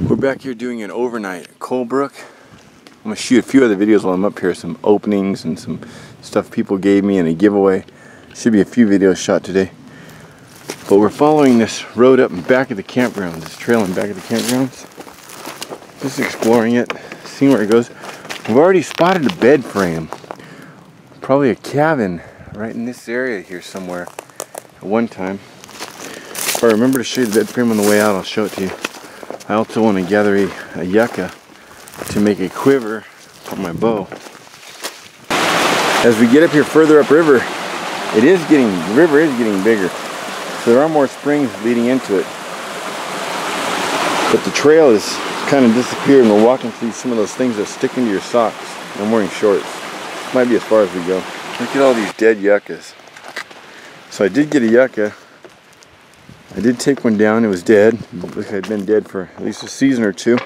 We're back here doing an overnight at Colebrook. I'm going to shoot a few other videos while I'm up here, some openings and some stuff people gave me and a giveaway. Should be a few videos shot today. But we're following this road up in back of the campgrounds, this trail in back of the campgrounds. Just exploring it, seeing where it goes. We've already spotted a bed frame. Probably a cabin right in this area here somewhere at one time. If I remember to show you the bed frame on the way out, I'll show it to you. I also want to gather a yucca to make a quiver for my bow. As we get up here further upriver, the river is getting bigger. So there are more springs leading into it. But the trail has kind of disappeared and we're walking through some of those things that stick into your socks. I'm wearing shorts. Might be as far as we go. Look at all these dead yuccas. So I did get a yucca. I did take one down, it was dead. It looked like it had been dead for at least a season or two.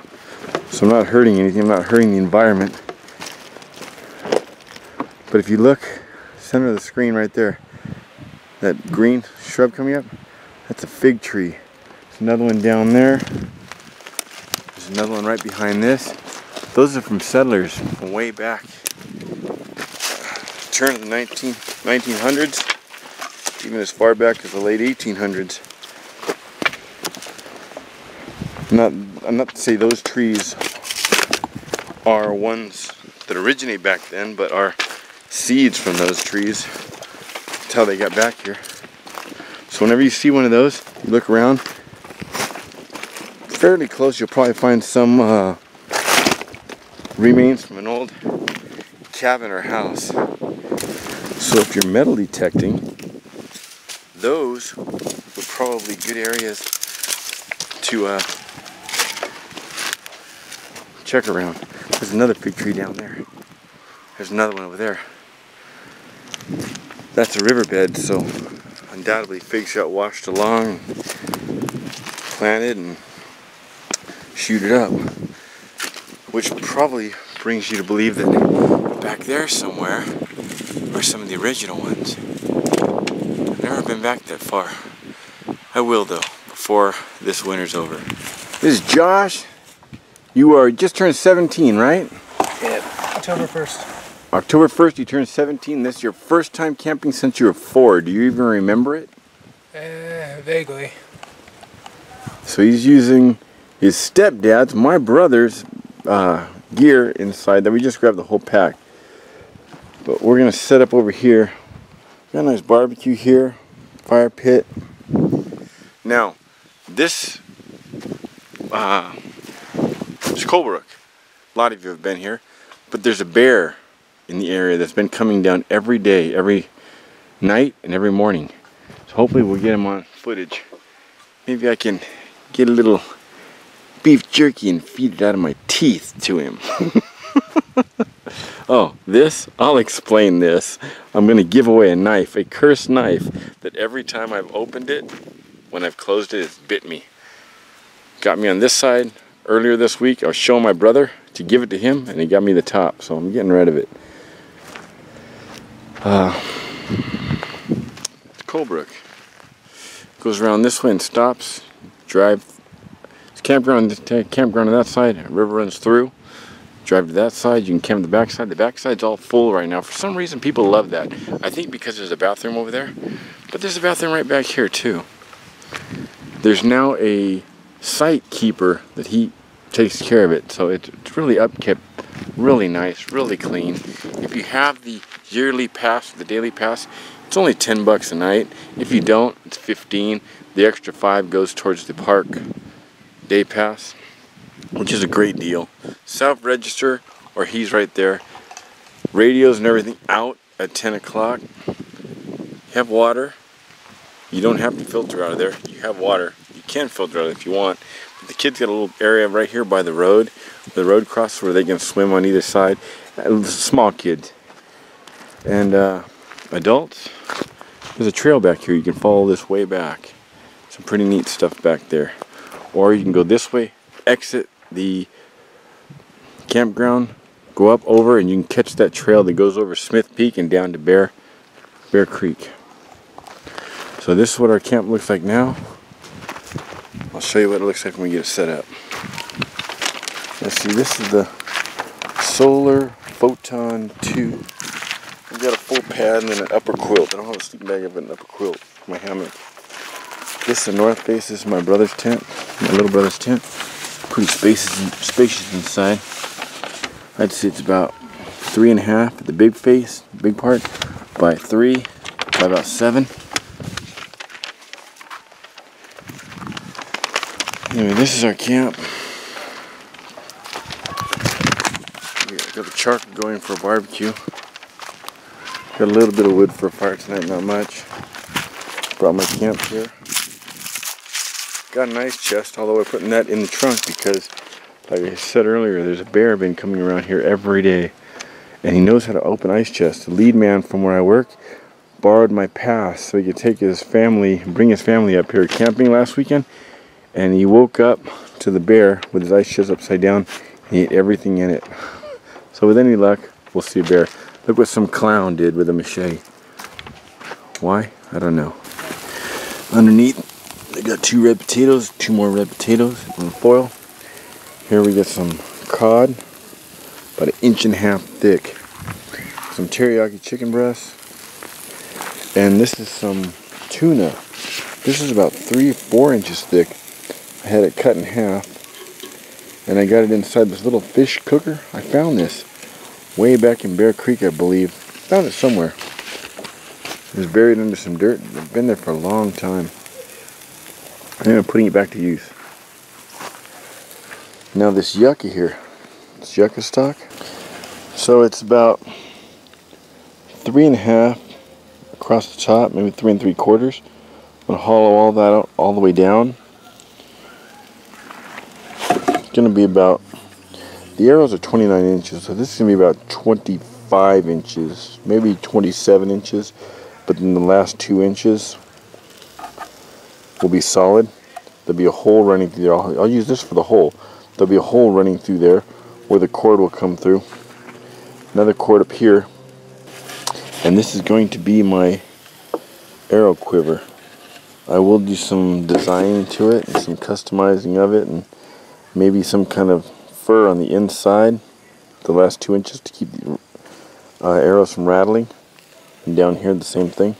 So I'm not hurting anything, I'm not hurting the environment. But if you look, center of the screen right there, that green shrub coming up, that's a fig tree. There's another one down there. There's another one right behind this. Those are from settlers from way back. Turn of the 1900s, even as far back as the late 1800s. I'm not to say those trees are ones that originate back then, but are seeds from those trees. That's how they got back here. So whenever you see one of those, you look around, fairly close, you'll probably find some remains from an old cabin or house. So if you're metal detecting, those were probably good areas to check around. There's another fig tree down there. There's another one over there. That's a riverbed, so undoubtedly figs got washed along, planted, and shooted up. Which probably brings you to believe that back there somewhere are some of the original ones. I've never been back that far. I will though, before this winter's over. This is Josh. You are just turned 17, right? Yeah, October 1st. October 1st, you turned 17. This is your first time camping since you were 4. Do you even remember it? Vaguely. So he's using his stepdad's, my brother's, gear inside that we just grabbed the whole pack. But we're going to set up over here. Got a nice barbecue here, fire pit. Now, this is Colebrook. A lot of you have been here, but there's a bear in the area that's been coming down every day, every night and every morning. So hopefully we'll get him on footage. Maybe I can get a little beef jerky and feed it out of my teeth to him. Oh, I'll explain this. I'm going to give away a knife, a cursed knife, that every time I've opened it, when I've closed it, it's bit me. Got me on this side earlier this week. I was showing my brother to give it to him, and he got me the top, so I'm getting rid of it. Colebrook. Goes around this way and stops. Drive. It's campground on that side. A river runs through. Drive to that side. You can camp the backside. The backside's all full right now. For some reason, people love that. I think because there's a bathroom over there, but there's a bathroom right back here too. There's now a site keeper that he takes care of it, so it's really upkept, really nice, really clean. If you have the yearly pass, the daily pass, it's only $10 a night. If you don't, it's 15. The extra 5 goes towards the park day pass, which is a great deal. Self-register, or he's right there. Radios and everything out at 10 o'clock. You have water. You don't have to filter out of there. You have water. You can filter out if you want. But the kids got a little area right here by the road. The road crosses where they can swim on either side. Small kids. And adults. There's a trail back here. You can follow this way back. Some pretty neat stuff back there. Or you can go this way, exit the campground, go up over, and you can catch that trail that goes over Smith Peak and down to Bear Creek. So this is what our camp looks like now. I'll show you what it looks like when we get it set up. Let's see, this is the Solar Photon 2. We've got a full pad and then an upper quilt. I don't have a sleeping bag, I have an upper quilt for my hammock. This is the north face. This is my brother's tent, my little brother's tent. Pretty spacious inside. I'd say it's about 3.5 at the big face, big part, by 3 by about 7. Anyway, this is our camp. We got the charcoal going for a barbecue. Got a little bit of wood for a fire tonight, not much. Brought my camp here. Got a nice chest, although we're putting that in the trunk because, like I said earlier, there's a bear been coming around here every day. And he knows how to open ice chests. The lead man from where I work borrowed my pass so he could take his family, bring his family up here camping last weekend. And he woke up to the bear with his ice chest upside down and he ate everything in it. So with any luck, we'll see a bear. Look what some clown did with a machete. Why? I don't know. Underneath, they got 2 red potatoes, 2 more red potatoes in the foil. Here we got some cod, about 1.5 inches thick. Some teriyaki chicken breasts. And this is some tuna. This is about 3-4 inches thick. I had it cut in half. And I got it inside this little fish cooker. I found this way back in Bear Creek, I believe. Found it somewhere. It was buried under some dirt. It's been there for a long time. I'm putting it back to use. Now this yucca here, this yucca stock. So it's about 3.5 across the top, maybe 3 3/4. I'm gonna hollow all that out all the way down. It's gonna be about, the arrows are 29 inches, so this is gonna be about 25 inches, maybe 27 inches. But then the last 2 inches will be solid. There'll be a hole running through there. I'll use this for the hole. There'll be a hole running through there where the cord will come through. Another cord up here. And this is going to be my arrow quiver. I will do some designing to it and some customizing of it and maybe some kind of fur on the inside, the last 2 inches to keep the arrows from rattling. And down here the same thing.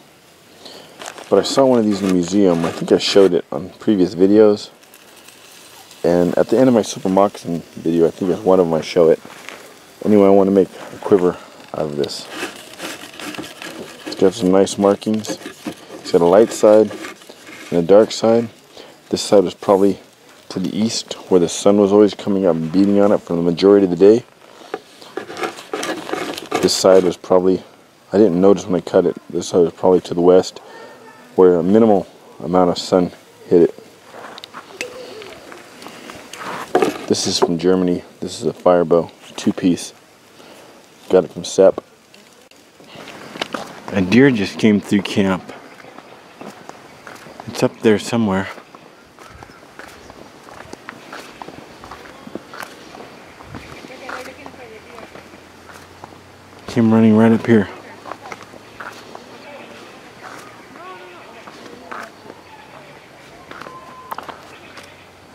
But I saw one of these in the museum. I think I showed it on previous videos. And at the end of my super moccasin video, I think it's one of them I show it. Anyway, I want to make a quiver out of this. It's got some nice markings. It's got a light side and a dark side. This side was probably to the east, where the sun was always coming up and beating on it for the majority of the day. This side was probably, I didn't notice when I cut it, this side was probably to the west, where a minimal amount of sun hit it. This is from Germany. This is a fire bow, 2-piece. Got it from Sepp. A deer just came through camp. It's up there somewhere. Came running right up here.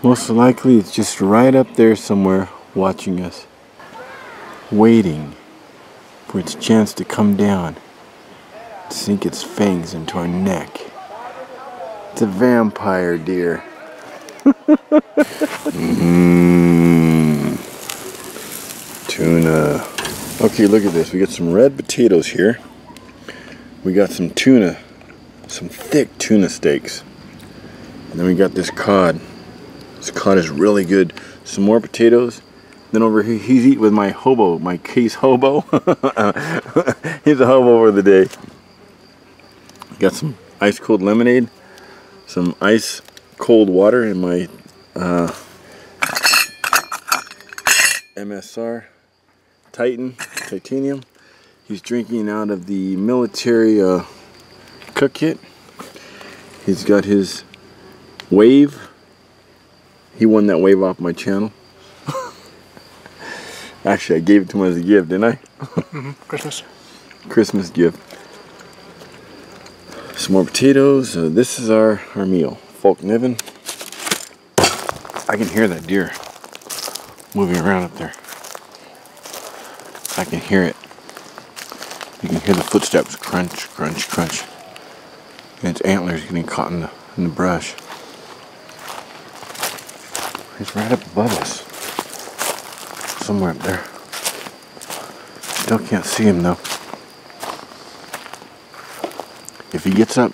Most likely it's just right up there somewhere watching us, waiting for its chance to come down, sink its fangs into our neck. It's a vampire deer. Tuna. Okay, look at this. We got some red potatoes here. We got some tuna, some thick tuna steaks. And then we got this cod. This cod is really good. Some more potatoes. Then over here, he's eating with my hobo, my case hobo. He's a hobo for the day. Got some ice cold lemonade, some ice cold water in my MSR titanium. He's drinking out of the military cook kit. He's got his wave. He won that wave off my channel. Actually, I gave it to him as a gift, didn't I? Christmas. Christmas gift. Some more potatoes. This is our meal. Folk Niven. I can hear that deer moving around up there. I can hear it. You can hear the footsteps crunch, crunch, crunch. And its antlers getting caught in the brush. He's right up above us. Somewhere up there. Still can't see him though. If he gets up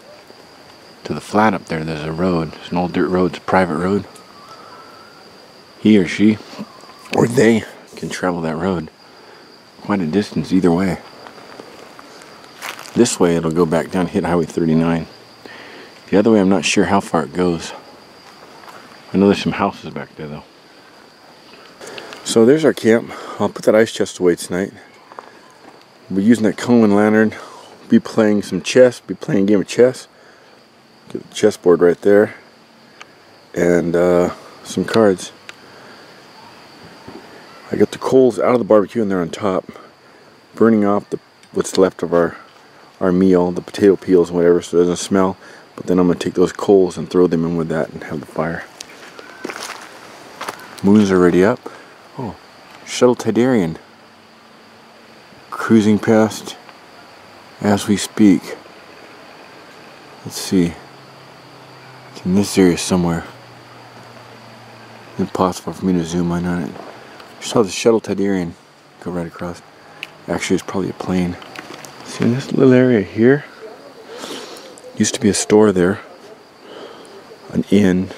to the flat up there, there's a road. It's an old dirt road. It's a private road. He or she, or they, can travel that road quite a distance either way. This way it'll go back down, hit Highway 39. The other way I'm not sure how far it goes. I know there's some houses back there though. So there's our camp. I'll put that ice chest away tonight. We'll be using that Cohen lantern. Be playing some chess. Be playing a game of chess. Get the chessboard right there. And some cards. I got the coals out of the barbecue and they're on top. Burning off what's left of our meal, the potato peels and whatever, so it doesn't smell. But then I'm going to take those coals and throw them in with that and have the fire. Moon's already up. Oh, Shuttle Tidarian. Cruising past as we speak. Let's see. It's in this area somewhere. It's impossible for me to zoom in on it. I saw the Shuttle Tidarian go right across. Actually, it's probably a plane. See, in this little area here, used to be a store there, an inn,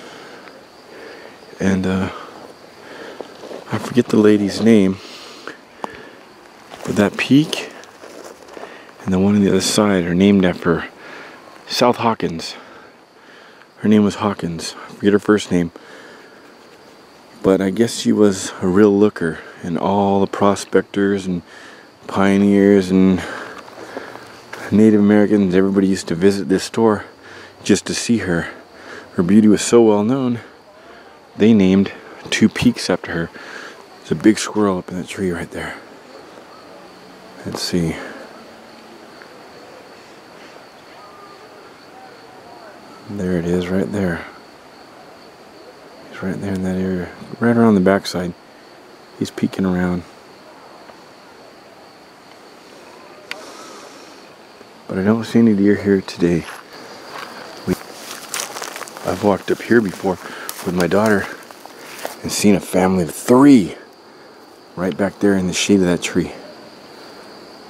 and I forget the lady's name, but that peak and the one on the other side are named after South Hawkins. Her name was Hawkins. I forget her first name, but I guess she was a real looker, and all the prospectors and pioneers and Native Americans, everybody used to visit this store just to see her. Her beauty was so well known, they named 2 peaks after her. There's a big squirrel up in that tree right there. Let's see. There it is right there. He's right there in that area. Right around the backside. He's peeking around. But I don't see any deer here today. I've walked up here before with my daughter and seen a family of 3 right back there in the shade of that tree.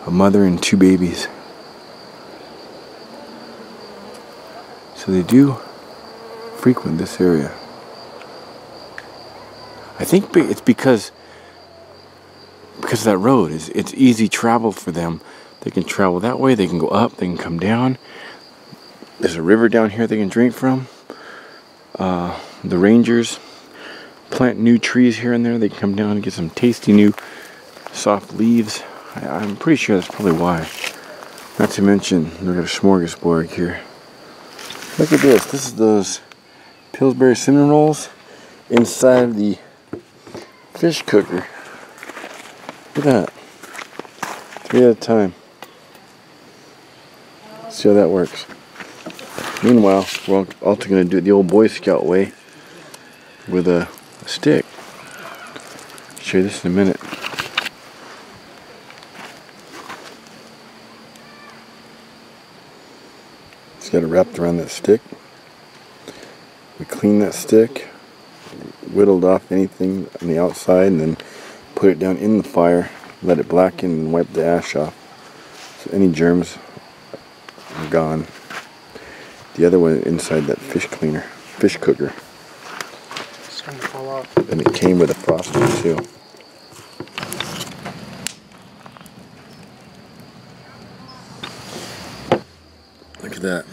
A mother and 2 babies. So they do frequent this area. I think it's because of that road. It's easy travel for them. They can travel that way, they can go up, they can come down. There's a river down here they can drink from. The rangers plant new trees here and there. They can come down and get some tasty new soft leaves. I'm pretty sure that's probably why. Not to mention, look at a smorgasbord here. Look at this. This is those Pillsbury cinnamon rolls inside the fish cooker. Look at that. 3 at a time. See how that works. Meanwhile, we're also going to do it the old Boy Scout way with a stick. I'll show you this in a minute. Just got it wrapped around that stick. We clean that stick, whittled off anything on the outside, and then put it down in the fire, let it blacken, and wipe the ash off. So any germs are gone. The other one inside that fish cooker. It's starting to fall off. And it came with a frosting too. Look at that.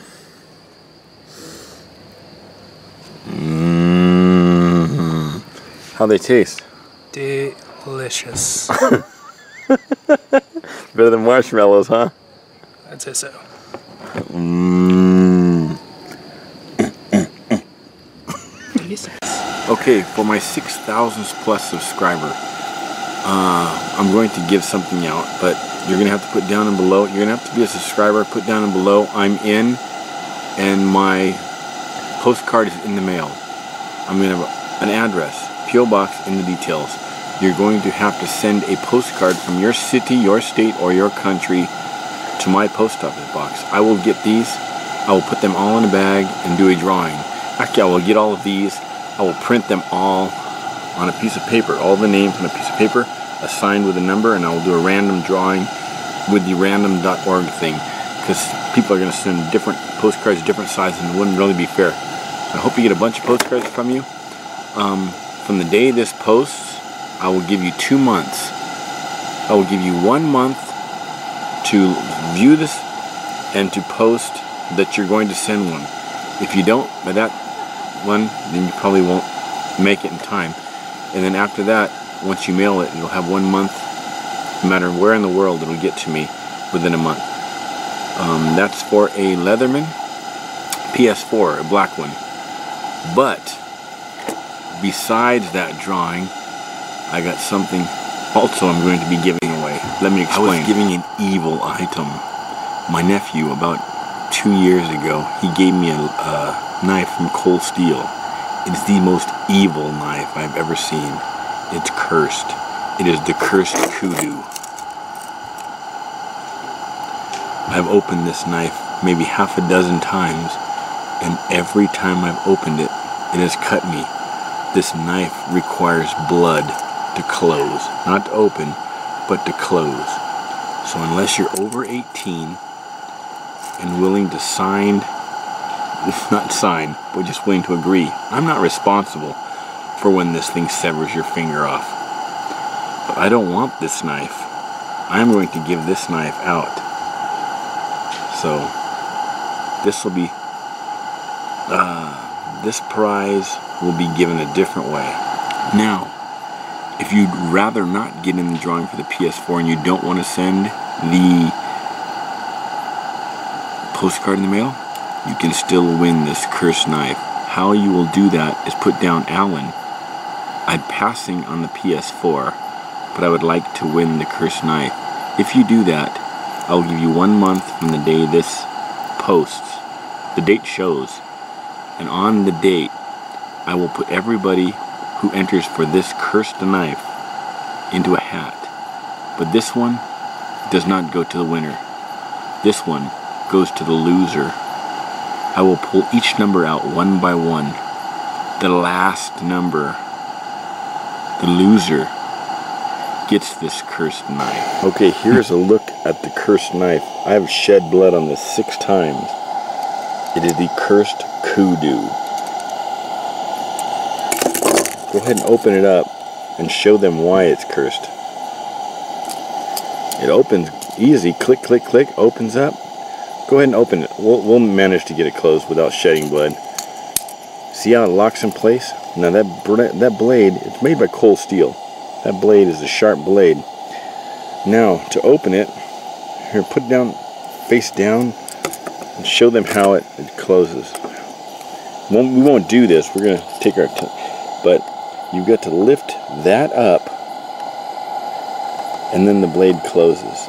How they taste? Delicious. Better than marshmallows, huh? I'd say so. Okay, for my 6,000th plus subscriber, I'm going to give something out, but you're going to have to put down and below. You're going to have to be a subscriber, put down and below, I'm in, and my postcard is in the mail. I'm going to have an address, P.O. Box in the details. you're going to have to send a postcard from your city, your state, or your country to my post office box. I will get these, I will put them all in a bag and do a drawing. Actually, I will get all of these, I will print them all on a piece of paper, all the names on a piece of paper, assigned with a number, and I will do a random drawing with the random.org thing, because people are going to send different postcards, different sizes, and it wouldn't really be fair. I hope you get a bunch of postcards from you. From the day this posts, I will give you 2 months. I will give you 1 month to view this and to post that you're going to send one. If you don't by that one, then you probably won't make it in time. And then after that, once you mail it, you'll have 1 month, no matter where in the world, it'll get to me within a month. That's for a Leatherman PS4, a black one. But besides that drawing, I got something also I'm going to be giving away. Let me explain. I was giving an evil item. My nephew, about 2 years ago, he gave me a knife from Cold Steel. It's the most evil knife I've ever seen. It's cursed. It is the cursed kudu. I've opened this knife maybe half a dozen times, and every time I've opened it, it has cut me. This knife requires blood to close. Not to open, but to close. So unless you're over 18 and willing to sign, not sign, but just willing to agree, I'm not responsible for when this thing severs your finger off. But I don't want this knife. I'm going to give this knife out. So this will be, this prize will be given a different way. Now, if you'd rather not get in the drawing for the PS4 and you don't want to send the postcard in the mail, you can still win this cursed knife. How you will do that is put down Alan. I'm passing on the PS4, but I would like to win the cursed knife. If you do that, I will give you 1 month from the day this posts. The date shows. And on the date, I will put everybody who enters for this cursed knife into a hat. But this one does not go to the winner. This one goes to the loser. I will pull each number out one by one. The last number, the loser, gets this cursed knife. Okay, here's a look at the cursed knife. I have shed blood on this 6 times. It is the cursed kudu. Go ahead and open it up and show them why it's cursed. It opens easy. Click, click, click. Opens up. Go ahead and open it. We'll manage to get it closed without shedding blood. See how it locks in place? Now that blade, it's made by Cold Steel. That blade is a sharp blade. Now to open it, here, put it down, face down, and show them how it closes. We won't do this. We're gonna take our time, but you've got to lift that up, and then the blade closes.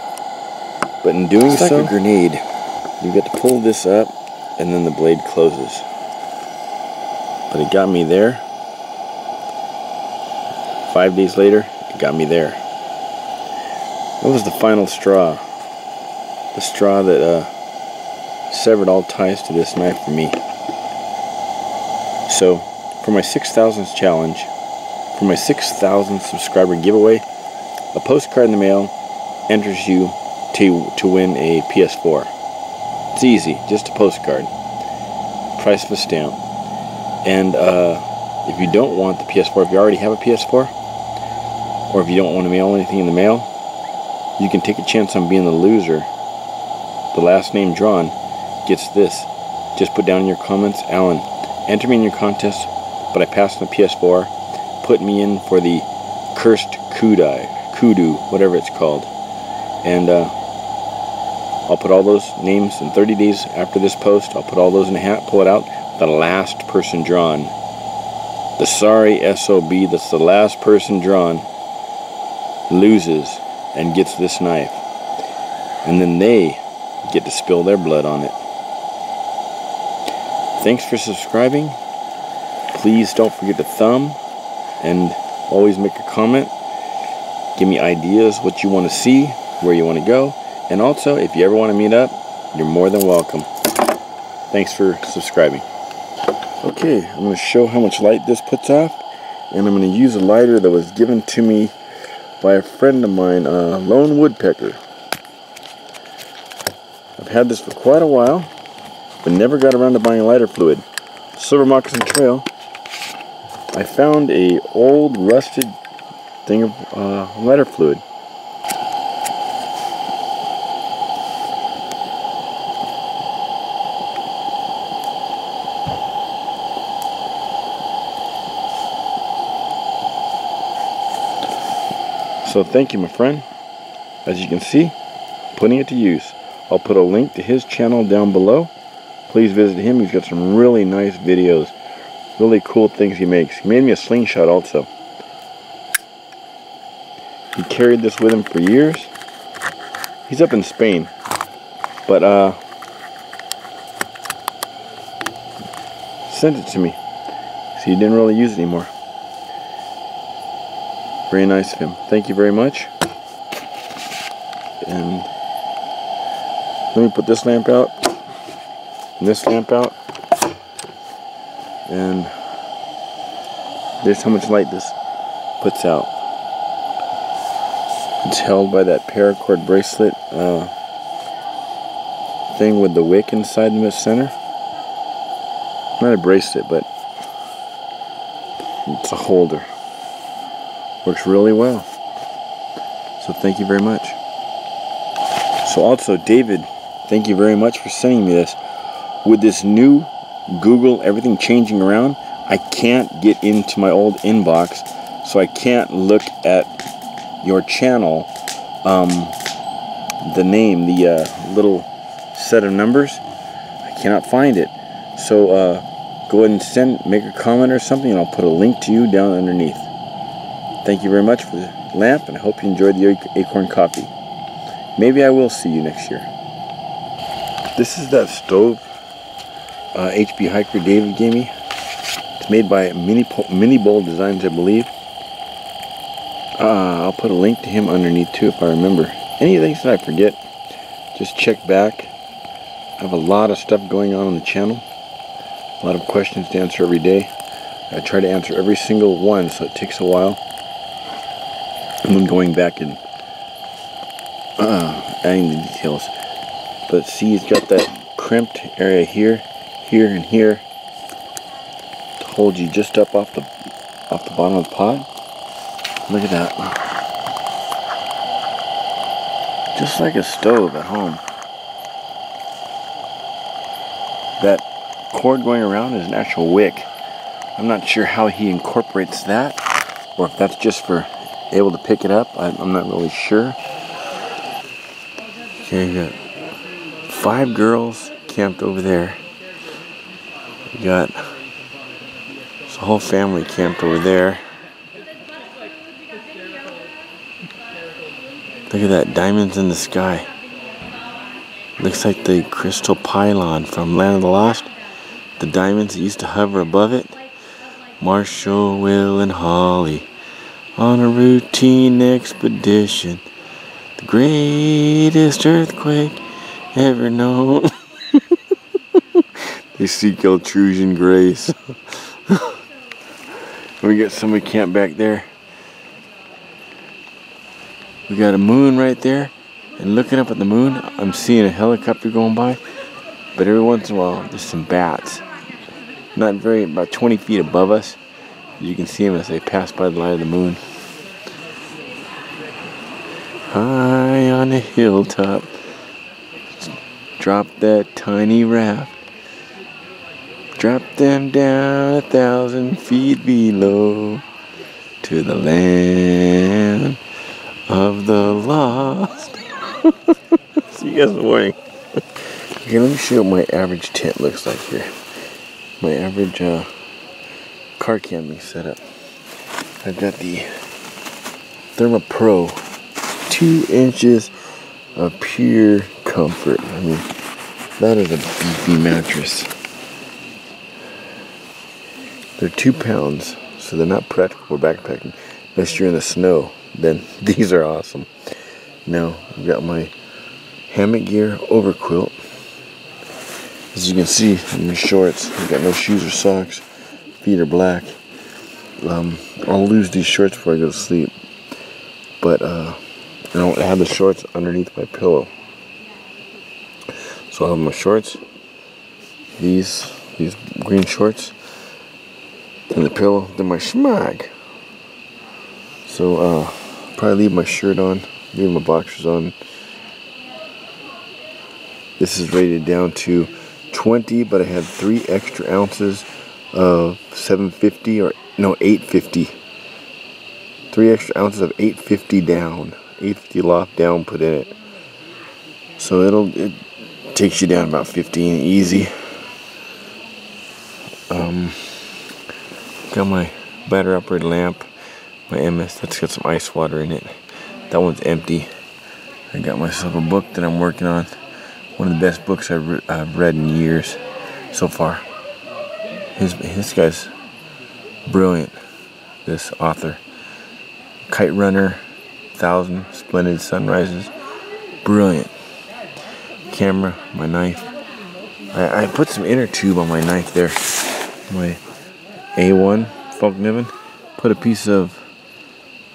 But in doing so, like a grenade, you've got to pull this up, and then the blade closes. But it got me there. 5 days later, it got me there. That was the final straw. The straw that severed all ties to this knife for me. So, for my 6,000th challenge, for my 6,000th subscriber giveaway, a postcard in the mail enters you to win a PS4. It's easy, just a postcard. Price of a stamp. And if you don't want the PS4, if you already have a PS4, or if you don't want to mail anything in the mail, you can take a chance on being the loser. The last name drawn gets this. Just put down in your comments, Alan, enter me in your contest, but I passed on the PS4. Put me in for the cursed kudu, whatever it's called. And I'll put all those names in 30 days after this post. I'll put all those in a hat, pull it out. The last person drawn, the sorry SOB that's the last person drawn, loses and gets this knife. And then they get to spill their blood on it. Thanks for subscribing. Please don't forget to thumb and always make a comment. Give me ideas what you want to see, where you want to go. And also, if you ever want to meet up, you're more than welcome. Thanks for subscribing. Okay, I'm going to show how much light this puts off. And I'm going to use a lighter that was given to me by a friend of mine, Lone Woodpecker. I've had this for quite a while, but never got around to buying lighter fluid. Silver Moccasin Trail, I found a old rusted thing of lighter fluid. So thank you, my friend. As you can see, putting it to use. I'll put a link to his channel down below. Please visit him. He's got some really nice videos. Really cool things he makes. He made me a slingshot also. He carried this with him for years. He's up in Spain. But sent it to me. So he didn't really use it anymore. Very nice of him. Thank you very much. And let me put this lamp out. And this lamp out. And there's how much light this puts out. It's held by that paracord bracelet thing with the wick inside in the center. Not a bracelet, but it's a holder. Works really well. So thank you very much. So also, David, thank you very much for sending me this. With this new Google, everything changing around, I can't get into my old inbox, so I can't look at your channel, the name, the little set of numbers. I cannot find it. So go ahead and make a comment or something, and I'll put a link to you down underneath. Thank you very much for the lamp, and I hope you enjoyed the acorn coffee. Maybe I will see you next year. This is that stove HB Hiker David gave me. It's made by Mini Bowl Designs, I believe. I'll put a link to him underneath too if I remember. Any things that I forget, just check back. I have a lot of stuff going on the channel. A lot of questions to answer every day. I try to answer every single one, so it takes a while. And then going back and adding the details. But see, it's got that crimped area here, here, and here to hold you just up off the bottom of the pot. Look at that. Just like a stove at home. That cord going around is an actual wick. I'm not sure how he incorporates that, or if that's just for able to pick it up. I'm not really sure. Okay, you got 5 girls camped over there. You got this whole family camped over there. Look at that, diamonds in the sky. Looks like the crystal pylon from Land of the Lost. The diamonds that used to hover above it. Marshall, Will, and Holly on a routine expedition. The greatest earthquake ever known. They seek Altrusian grace. We got somebody camped back there. We got a moon right there. And looking up at the moon, I'm seeing a helicopter going by. But every once in a while, there's some bats. Not very, about 20 feet above us. You can see them as they pass by the light of the moon. High on a hilltop, drop that tiny raft. Drop them down 1,000 feet below to the land of the lost. See you guys in the morning. Okay, let me show you what my average tent looks like here. My average car camping setup. I've got the ThermaPro 2 inches of pure comfort. I mean, that is a beefy mattress. They're 2 pounds, so they're not practical for backpacking unless you're in the snow. then these are awesome. Now, I've got my hammock gear over quilt. As you can see in my shorts, I've got no shoes or socks. Feet are black. I'll lose these shorts before I go to sleep. But I have the shorts underneath my pillow. So I have my shorts, these green shorts, and the pillow, then my schmag. So probably leave my shirt on, leave my boxers on. This is rated down to 20, but I had 3 extra ounces of 750 or no 850. 3 extra ounces of 850 down, 850 loft down put in it. So it takes you down about 15 easy. Got my battery operated lamp, my MS, that's got some ice water in it. That one's empty. I got myself a book that I'm working on. One of the best books I've read in years so far. This guy's brilliant, this author. Kite Runner, 1,000 Splendid Sunrises. Brilliant. Camera, my knife. I put some inner tube on my knife there. My A1 Funk Niven. Put a piece of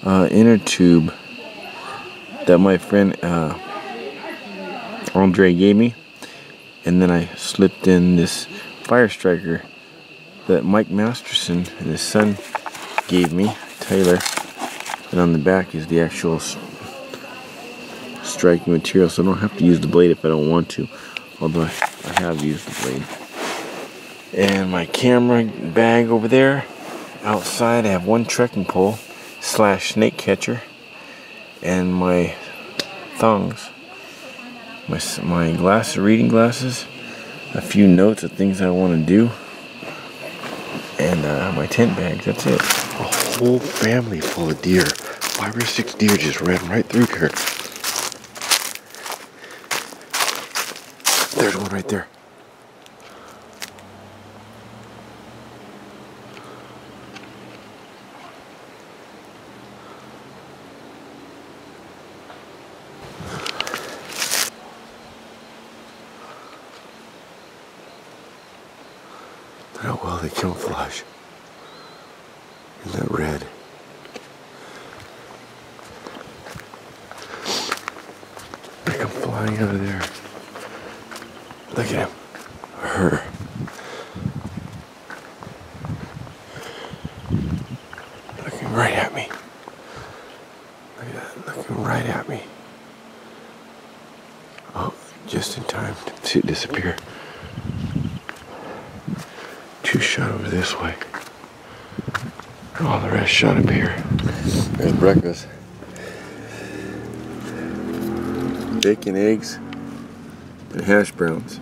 inner tube that my friend Andre gave me, and then I slipped in this fire striker that Mike Masterson and his son gave me, Taylor, and on the back is the actual striking material, so I don't have to use the blade if I don't want to, although I have used the blade. And my camera bag over there. Outside I have one trekking pole / snake catcher, and my thongs, my glasses, reading glasses, a few notes of things I want to do, and my tent bags. That's it. A whole family full of deer. 5 or 6 deer just ran right through here. There's one right there. How well they camouflage in that red. They come flying out of there. Look at him. Her. Looking right at me. Look at that. Looking right at me. Oh, just in time to see it disappear. 2 shot over this way. All the rest shot up here. There's breakfast. Bacon, eggs, and hash browns.